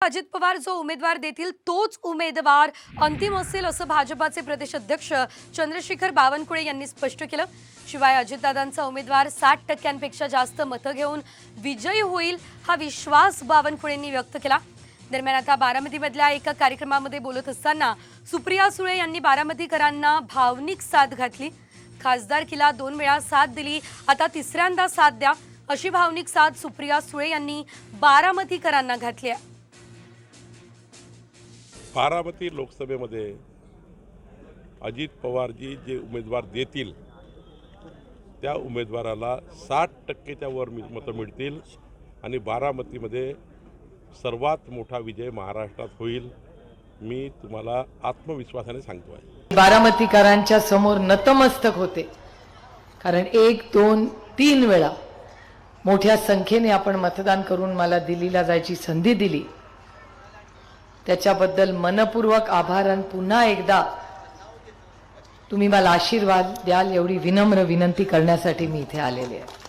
अजित पवार जो उमेदवार देतील तोच उमेदवार अंतिम असेल असं भाजपाचे प्रदेश अध्यक्ष चंद्रशेखर बावनकुळे यांनी स्पष्ट केलं। शिवाय अजितदादांचा उमेदवार 60% जास्त मतं घेऊन विजयी होईल हा विश्वास बावनकुळेंनी व्यक्त केला। दरम्यान आता बारामतीमधल्या एका कार्यक्रमामध्ये बोलत असताना सुप्रिया सुळे यांनी बारामतीकरांना भावनिक साथ घातली। खासदारकीला 2 वेळा साथ दिली, आता तिसऱ्यांदा साथ द्या अशी भावनिक साथ सुप्रिया सुळे यांनी बारामतीकरांना घातली आहे। बारामती लोकसभेमध्ये अजित पवारजी जे उमेदवार देतील त्या उमेदवाराला 60%च्या वर मतं मिळतील आणि बारामतीमध्ये सर्वात मोठा विजय महाराष्ट्रात होईल, मी तुम्हाला आत्मविश्वासाने सांगतो आहे। बारामतीकरांच्या समोर नतमस्तक होते, कारण 1, 2, 3 वेळा मोठ्या संख्येने आपण मतदान करून मला दिल्लीला जायची संधी दिली, त्याच्याबद्दल मनपूर्वक आभार। आणि पुन्हा एकदा तुम्ही मला आशीर्वाद द्याल एवढी विनम्र विनंती करण्यासाठी मी इथे आलेले आहे।